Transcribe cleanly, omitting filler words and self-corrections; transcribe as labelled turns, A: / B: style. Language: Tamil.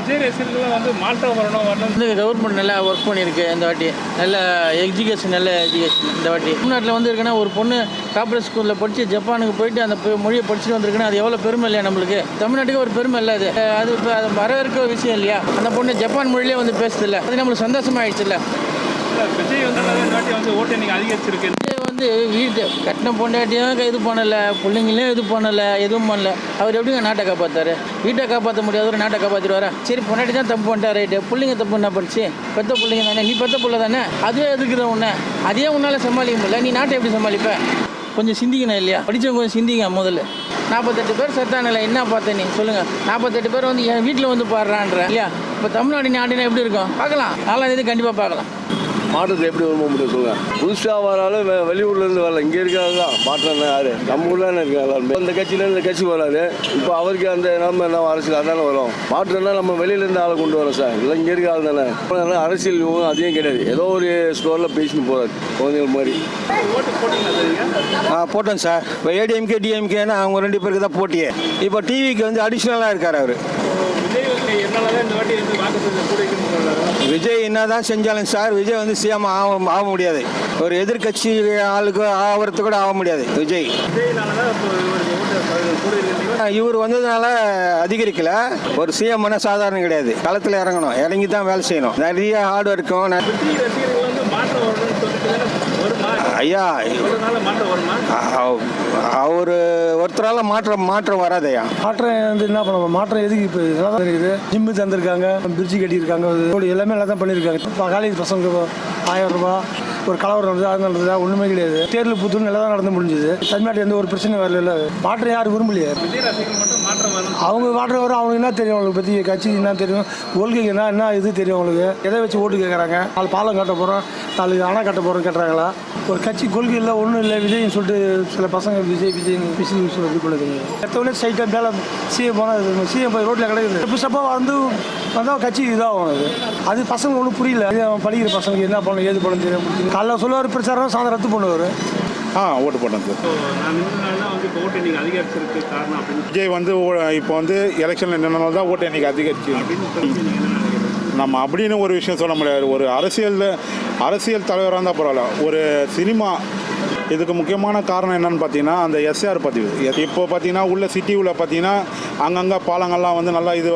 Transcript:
A: விஜய் ரசிகர்கள் வந்து மாற்றம் வரணும்.
B: இந்த கவர்மெண்ட் நல்லா ஒர்க் பண்ணியிருக்கு இந்த வாட்டி. நல்ல எஜுகேஷன் இந்த வாட்டி. தமிழ்நாட்டில் வந்து இருக்குன்னா ஒரு பொண்ணு கார்ப்பரேட் ஸ்கூலில் படித்து ஜப்பானுக்கு போயிட்டு அந்த மொழியை படிச்சுட்டு வந்திருக்குன்னா அது எவ்வளோ பெருமை இல்லையா நம்மளுக்கு? தமிழ்நாட்டுக்கு ஒரு பெருமை இல்லை அது. அது இப்போ அது வரவேற்க ஒரு விஷயம் இல்லையா? அந்த பொண்ணு ஜப்பான் மொழியிலே வந்து பேசுதில்ல, அது நம்மளுக்கு சந்தோஷமாயிடுச்சு இல்லை?
A: விஜய் வந்து இந்த வாட்டி வந்து ஓட்டு இன்னைக்கு அதிகரிச்சிருக்கு.
B: விஜய் வந்து வீட்டு கட்டின பொண்டாட்டியும் இது பண்ணலை, பிள்ளைங்களையும் இது பண்ணலை, எதுவும் பண்ணல. அவர் எப்படிங்க நாட்டை காப்பாற்றாரு? வீட்டை காப்பாற்ற முடியாத ஒரு நாட்டை காப்பாற்றிடுவாரா? சரி, பொண்டாட்டி தான் தப்பு பண்ணிட்டா, ரைட்டு. பிள்ளைங்க தப்பு என்ன படிச்சு? பெத்த பிள்ளைங்க தானே, நீ பெத்த பிள்ளை தானே, அதுவே எதுக்குற உன்னை? அதே உன்னால் சமாளிக்க முடியல, நீ நாட்டை எப்படி சமாளிப்ப? கொஞ்சம் சிந்திக்கணும் இல்லையா? படித்தவங்க கொஞ்சம் சிந்திங்க. முதல்ல 48 பேர் செத்தானில்ல, என்ன பார்த்தேன் நீ சொல்லுங்கள்? 48 பேர் வந்து என் வீட்டில் வந்து பாடுறான்ற இல்லையா? இப்போ தமிழ்நாடு நாட்டினா எப்படி இருக்கும் பார்க்கலாம். 4ஆம் தேதி கண்டிப்பாக பார்க்கலாம்.
C: மாற்றத்தை எப்படி விரும்ப முடியும் சொல்லுங்கள்? புதுசாக வராலும் வெளியூர்லேருந்து வரல, இங்கே இருக்காது தான் மாற்றம் தான். யார் நம்ம ஊர்லான இருக்காங்க எல்லாருமே. இந்த கட்சியிலேருந்து இந்த கட்சி வராது. இப்போ அவருக்கு அந்த நம்ம அரசியல் அதானே வரும். மாற்றம்னா நம்ம வெளியிலேருந்து ஆளை கொண்டு வரோம் சார். இல்லை இங்கே இருக்க ஆள் தானே. அரசியல் அதிகம் கிடையாது. ஏதோ ஒரு ஸ்டோரில் பேசின்னு போகிறார் குழந்தைகள் மாதிரி.
D: போட்டோம் சார். இப்போ ஏடிஎம்கே டிஎம்கேன்னா அவங்க 2 பேருக்கு தான் போட்டியே. இப்போ டிவிக்கு வந்து அடிஷ்னலாக இருக்கார் அவர். விஜய் என்ன தான் செஞ்சாலும் சார், விஜய் வந்து சிஎம் ஆக முடியாது. ஒரு எதிர்கட்சி ஆளுக்கு ஆகிறது கூட ஆக முடியாது விஜய். இவர் வந்ததுனால அதிகரிக்கல. ஒரு சிஎம் சாதாரணம் கிடையாது. களத்தில் இறங்கணும், இறங்கி தான் வேலை செய்யணும். நிறைய ஹார்ட் ஒர்க்கும். ஐயா, அவர் ஒருத்தரால மாற்றம் வராதையா?
E: மாற்றம் வந்து என்ன பண்ணுவோம்? மாற்றம் எதுக்கு? இப்போ இதெல்லாம் இருக்குது. ஜிம்மு தந்திருக்காங்க, பிரிட்ஜு கட்டியிருக்காங்க, எல்லாமே நல்லா தான் பண்ணியிருக்காங்க. இப்போ காலேஜ் பசங்க 1000 ரூபாய் ஒரு கலவரம் நடந்தது, அது நடந்ததா? ஒன்றுமே கிடையாது. தேர்தல் புத்தூர் நல்லா தான் நடந்து முடிஞ்சது. தமிழ்நாட்டில் எந்த ஒரு பிரச்சனை வரல. மாற்றம் யாரும் விரும்பலையே. அவங்க மாற்றம் வரும். அவங்களுக்கு என்ன தெரியும்? அவங்களுக்கு பற்றி கட்சி என்ன தெரியும்? கொள்கைக்கு என்ன இது தெரியும் அவங்களுக்கு? எதை வச்சு ஓட்டு கேட்குறாங்க? 4 பாலம் கட்ட போகிறோம், 4 அணை கட்ட போகிறோம் கேட்குறாங்களா? ஒரு கட்சி கொள்கை இல்லை, ஒன்றும் இல்லை. விஜய்னு சொல்லிட்டு சில பசங்க விஜய் பிசினஸ் சொல்லி இது பண்ணுதுங்க. எத்தவொடனே சைட்டாக மேலே சிஎம் போனால் சிஎம் போய் ரோட்டில் கிடைக்குது. இப்போ ஸ்டெப்பாக வந்தால் கட்சி இதாகும். அது பசங்க ஒன்றும் புரியல. அவன் படிக்கிற பசங்க என்ன பண்ணணும் ஏது பண்ணணும் தெரியும். காலைல சொல்லுவார் பிரச்சாரம், சாயந்தரம் ரத்து பண்ணுவார்.
D: ஓட்டு போட்டேன் சார்.
F: விஜய் வந்து இப்போ வந்து எலெக்ஷனில் நின்றனால தான் ஓட்டு இன்னைக்கு அதிகரிச்சு. நம்ம அப்படின்னு ஒரு விஷயம் சொல்ல முடியாது. ஒரு அரசியல் தலைவராக இருந்தால் பரவாயில்ல. ஒரு சினிமா இதுக்கு முக்கியமான காரணம் என்னன்னு பார்த்தீங்கன்னா அந்த எஸ்ஆர் பதிவு. இப்போ பார்த்தீங்கன்னா உள்ள சிட்டி உள்ள பார்த்தீங்கன்னா அங்கங்கே பாலங்கள்லாம் வந்து நல்லா இது